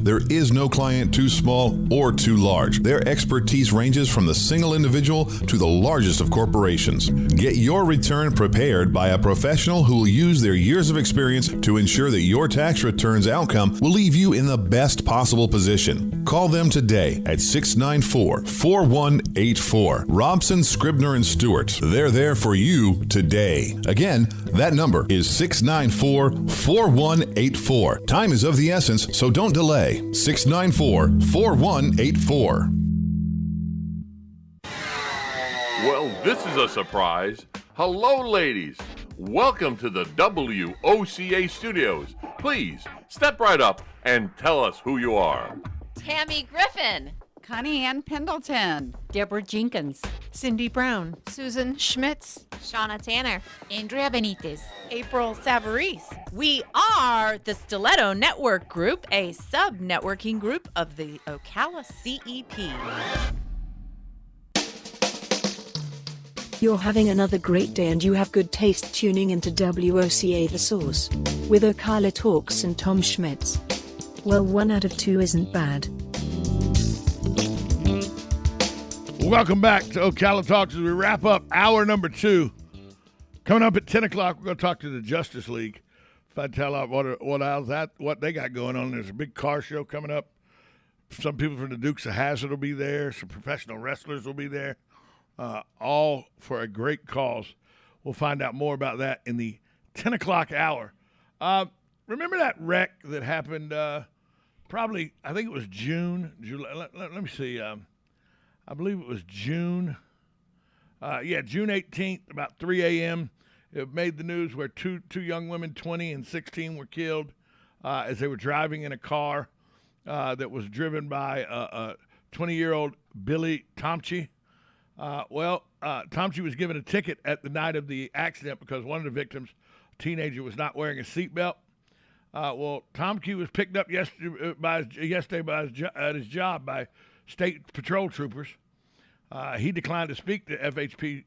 There is no client too small or too large. Their expertise ranges from the single individual to the largest of corporations. Get your return prepared by a professional who will use their years of experience to ensure that your tax return's outcome will leave you in the best possible position. Call them today at 694-4184. Robson, Scribner, and Stewart. They're there for you today. Again, that number is 694-4184. Time is of the essence, so don't delay. 694-4184. Well, this is a surprise. Hello, ladies. Welcome to the WOCA studios. Please, step right up and tell us who you are. Tammy Griffin. Connie Ann Pendleton. Deborah Jenkins. Cindy Brown. Susan Schmitz. Shauna Tanner. Andrea Benitez. April Savarese. We are the Stiletto Network Group, a sub-networking group of the Ocala CEP. You're having another great day and you have good taste tuning into WOCA The Source with Ocala Talks and Tom Schmitz. Well, 1 out of 2 isn't bad. Welcome back to Ocala Talks as we wrap up hour number 2. Coming up at 10 o'clock, we're going to talk to the Justice League. If I tell out what they got going on, there's a big car show coming up. Some people from the Dukes of Hazzard will be there. Some professional wrestlers will be there. All for a great cause. We'll find out more about that in the 10 o'clock hour. Remember that wreck that happened probably, I think it was June. July, let me see. I believe it was June. June 18th, about 3 a.m. It made the news where two young women, 20 and 16, were killed as they were driving in a car that was driven by a 20-year-old Billy Tomchi. Tomchi was given a ticket at the night of the accident because one of the victims, a teenager, was not wearing a seatbelt. Tomchi was picked up yesterday at his job by state patrol troopers. He declined to speak to FHP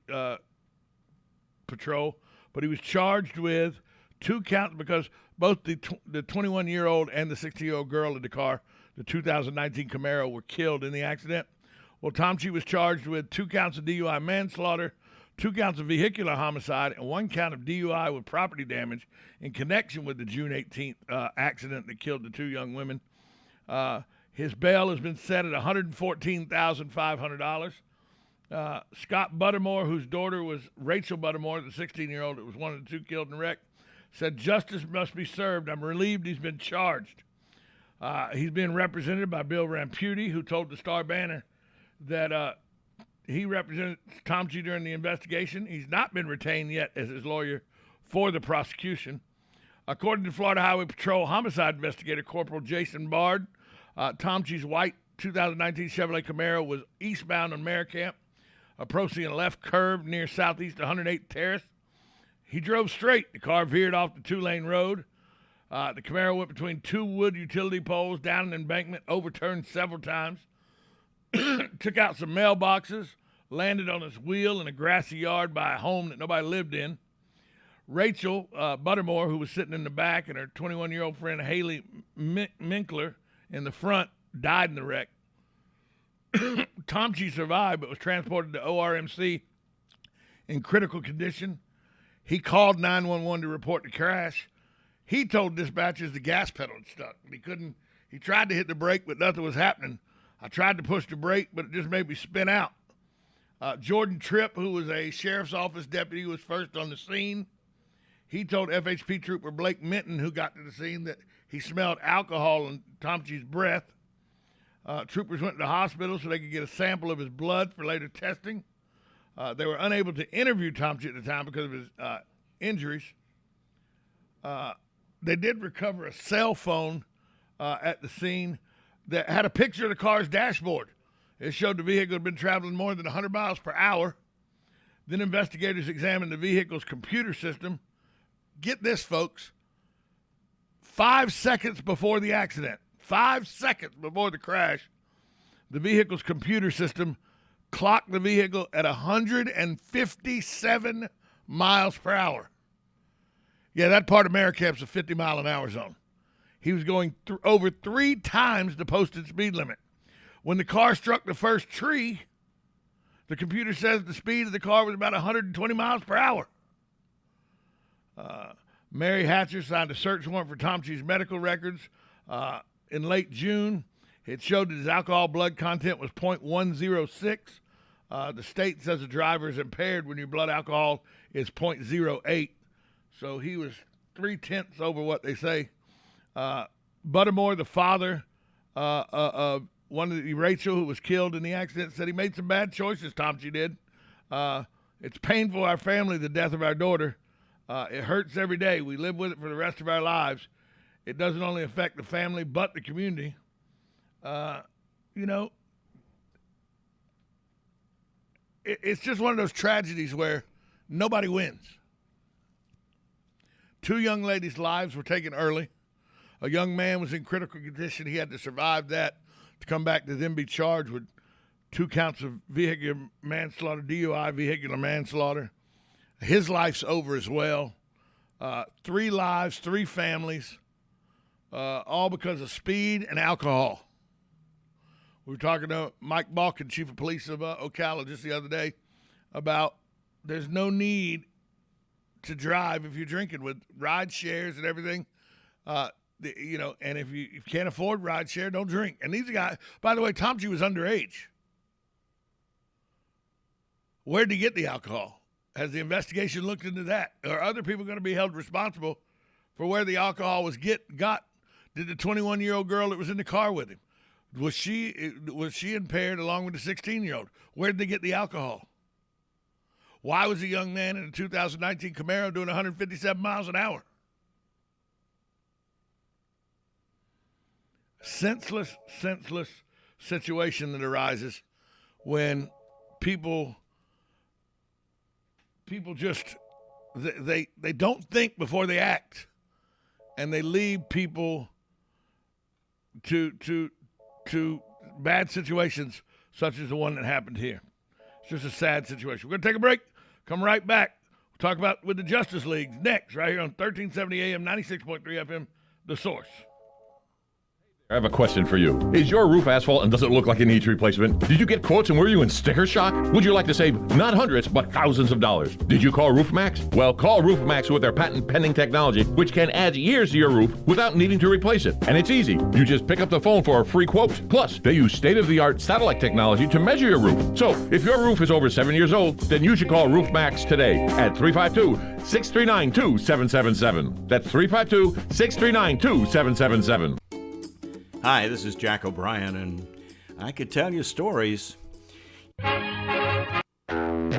patrol, but he was charged with 2 counts because both the 21-year-old and the 60-year-old girl in the car, the 2019 Camaro, were killed in the accident. Well, Tomchi was charged with 2 counts of DUI manslaughter, 2 counts of vehicular homicide, and 1 count of DUI with property damage in connection with the June 18th accident that killed the 2 young women. His bail has been set at $114,500. Scott Buttermore, whose daughter was Rachel Buttermore, the 16-year-old that was one of the 2 killed in the wreck, said justice must be served. I'm relieved he's been charged. He's being represented by Bill Ramputi, who told the Star Banner that he represented Tomchi during the investigation. He's not been retained yet as his lawyer for the prosecution. According to Florida Highway Patrol homicide investigator Corporal Jason Bard, Tomchi's white 2019 Chevrolet Camaro was eastbound on Maricamp, approaching a left curve near Southeast 108th Terrace. He drove straight. The car veered off the 2-lane road. The Camaro went between 2 wood utility poles, down an embankment, overturned several times, took out some mailboxes, landed on its wheel in a grassy yard by a home that nobody lived in. Rachel Buttermore, who was sitting in the back, and her 21-year-old friend Haley Minkler in the front, died in the wreck. Tomchi survived but was transported to ORMC in critical condition. He called 911 to report the crash. He told dispatchers the gas pedal had stuck. He tried to hit the brake, but nothing was happening. I tried to push the brake, but it just made me spin out. Jordan Tripp, who was a sheriff's office deputy, was first on the scene. He told FHP trooper Blake Minton, who got to the scene, that he smelled alcohol in Tomchi's breath. Troopers went to the hospital so they could get a sample of his blood for later testing. They were unable to interview Tomchi at the time because of his injuries. They did recover a cell phone at the scene that had a picture of the car's dashboard. It showed the vehicle had been traveling more than 100 miles per hour. Then investigators examined the vehicle's computer system. Get this, folks. 5 seconds before the accident, 5 seconds before the crash, the vehicle's computer system clocked the vehicle at 157 miles per hour. Yeah, that part of Maricamp's a 50-mile-an-hour zone. he was going over 3 times the posted speed limit. When the car struck the first tree, the computer says the speed of the car was about 120 miles per hour. Mary Hatcher signed a search warrant for Tomchi's medical records in late June. It showed that his alcohol blood content was 0.106. The state says the driver is impaired when your blood alcohol is 0.08. So he was 0.3 over what they say. Buttermore, the father of one of the Rachel who was killed in the accident, said he made some bad choices, Tomchi did. It's painful, our family, the death of our daughter. It hurts every day. We live with it for the rest of our lives. It doesn't only affect the family, but the community. It's just one of those tragedies where nobody wins. 2 young ladies' lives were taken early. A young man was in critical condition. He had to survive that to come back to then be charged with 2 counts of vehicular manslaughter, DUI, vehicular manslaughter. His life's over as well. 3 lives, 3 families, all because of speed and alcohol. We were talking to Mike Balkin, chief of police of Ocala, just the other day about there's no need to drive if you're drinking with ride shares and everything. And if you can't afford ride share, don't drink. And these guys, by the way, Tomchi was underage. Where did he get the alcohol? Has the investigation looked into that? Are other people going to be held responsible for where the alcohol was got? Did the 21-year-old girl that was in the car with him, was she impaired along with the 16-year-old? Where did they get the alcohol? Why was a young man in a 2019 Camaro doing 157 miles an hour? Senseless situation that arises when people just they don't think before they act, and they lead people to bad situations such as the one that happened here. It's just a sad situation. We're going to take a break. Come right back. We'll talk about with the Justice League next, right here on 1370 AM, 96.3 FM, The Source. I have a question for you. Is your roof asphalt and does it look like it needs replacement? Did you get quotes and were you in sticker shock? Would you like to save not hundreds, but thousands of dollars? Did you call RoofMax? Well, call RoofMax with their patent-pending technology, which can add years to your roof without needing to replace it. And it's easy. You just pick up the phone for a free quote. Plus, they use state-of-the-art satellite technology to measure your roof. So, if your roof is over 7 years old, then you should call RoofMax today at 352-639-2777. That's 352-639-2777. Hi, this is Jack O'Brien, and I could tell you stories.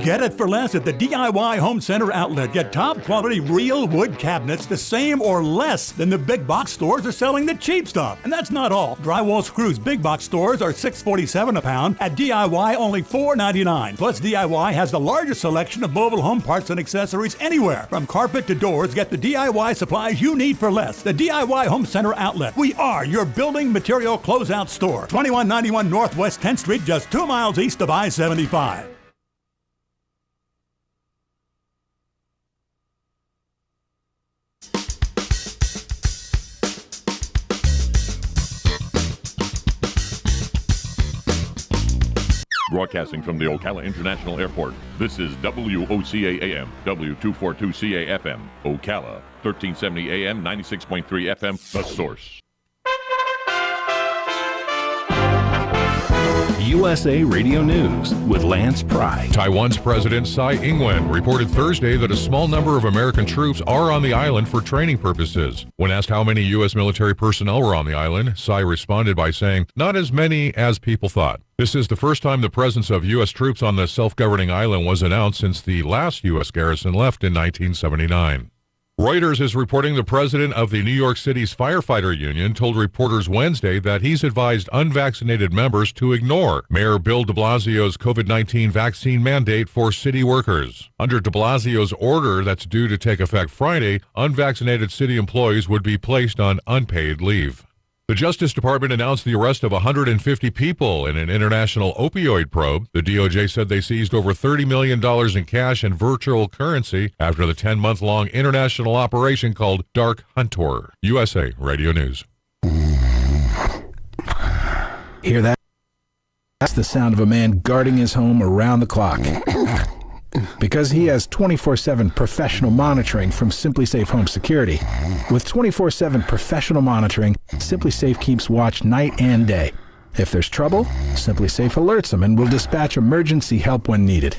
Get it for less at the DIY Home Center outlet. Get top quality real wood cabinets the same or less than the big box stores are selling the cheap stuff. And that's not all. Drywall screws big box stores are $6.47 a pound. At DIY, only $4.99. Plus, DIY has the largest selection of mobile home parts and accessories anywhere. From carpet to doors, get the DIY supplies you need for less. The DIY Home Center outlet. We are your building material closeout store. 2191 Northwest 10th Street, just 2 miles east of I-75. Broadcasting from the Ocala International Airport, this is WOCA AM, W242CA FM, Ocala, 1370 AM, 96.3 FM, The Source. USA Radio News with Lance Pry. Taiwan's President Tsai Ing-wen reported Thursday that a small number of American troops are on the island for training purposes. When asked how many U.S. military personnel were on the island, Tsai responded by saying, "Not as many as people thought." This is the first time the presence of U.S. troops on the self-governing island was announced since the last U.S. garrison left in 1979. Reuters is reporting the president of the New York City's firefighter union told reporters Wednesday that he's advised unvaccinated members to ignore Mayor Bill de Blasio's COVID-19 vaccine mandate for city workers. Under de Blasio's order that's due to take effect Friday, unvaccinated city employees would be placed on unpaid leave. The Justice Department announced the arrest of 150 people in an international opioid probe. The DOJ said they seized over $30 million in cash and virtual currency after the 10-month-long international operation called Dark Hunter. USA Radio News. Hear that? That's the sound of a man guarding his home around the clock. Because he has 24/7 professional monitoring from Simply Safe Home Security. With 24/7 professional monitoring, Simply Safe keeps watch night and day. If there's trouble, Simply Safe alerts them and will dispatch emergency help when needed.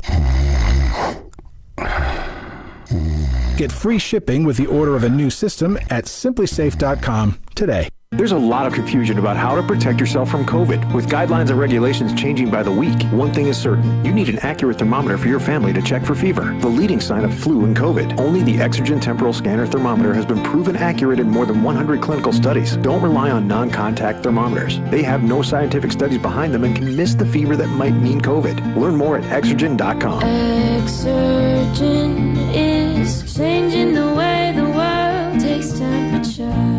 Get free shipping with the order of a new system at simplysafe.com today. There's a lot of confusion about how to protect yourself from COVID. With guidelines and regulations changing by the week, one thing is certain. You need an accurate thermometer for your family to check for fever, the leading sign of flu and COVID. Only the Exergen Temporal Scanner Thermometer has been proven accurate in more than 100 clinical studies. Don't rely on non-contact thermometers. They have no scientific studies behind them and can miss the fever that might mean COVID. Learn more at Exergen.com. Exergen is changing the way the world takes temperature.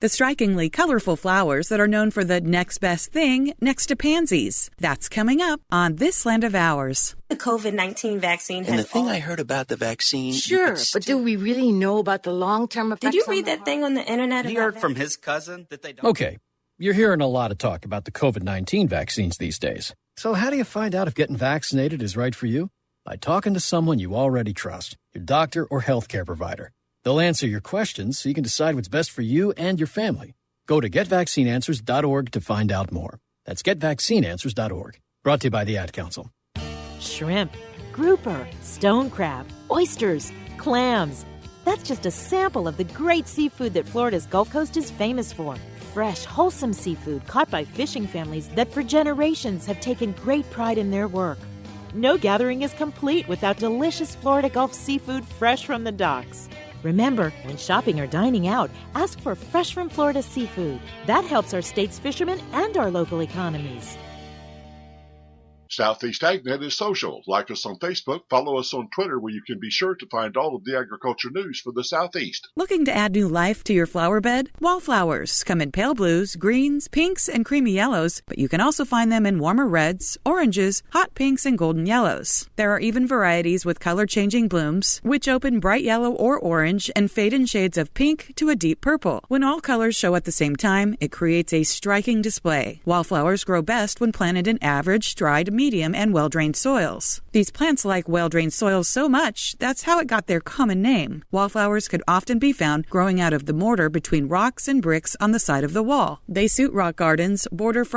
The strikingly colorful flowers that are known for the next best thing next to pansies. That's coming up on This Land of Ours. The COVID-19 vaccine has... And the thing I heard about the vaccine... Sure, but do we really know about the long-term effects? Did you read that thing on the internet? He heard from his cousin that they don't... Okay, you're hearing a lot of talk about the COVID-19 vaccines these days. So how do you find out if getting vaccinated is right for you? By talking to someone you already trust, your doctor or healthcare provider. They'll answer your questions so you can decide what's best for you and your family. Go to getvaccineanswers.org to find out more. That's getvaccineanswers.org. Brought to you by the Ad Council. Shrimp, grouper, stone crab, oysters, clams. That's just a sample of the great seafood that Florida's Gulf Coast is famous for. Fresh, wholesome seafood caught by fishing families that for generations have taken great pride in their work. No gathering is complete without delicious Florida Gulf seafood fresh from the docks. Remember, when shopping or dining out, ask for fresh from Florida seafood. That helps our state's fishermen and our local economies. Southeast AgNet is social. Like us on Facebook, follow us on Twitter, where you can be sure to find all of the agriculture news for the Southeast. Looking to add new life to your flower bed? Wallflowers come in pale blues, greens, pinks, and creamy yellows, but you can also find them in warmer reds, oranges, hot pinks, and golden yellows. There are even varieties with color-changing blooms, which open bright yellow or orange and fade in shades of pink to a deep purple. When all colors show at the same time, it creates a striking display. Wallflowers grow best when planted in average, dried, medium, and well-drained soils. These plants like well-drained soils so much, that's how it got their common name. Wallflowers could often be found growing out of the mortar between rocks and bricks on the side of the wall. They suit rock gardens, border fronts,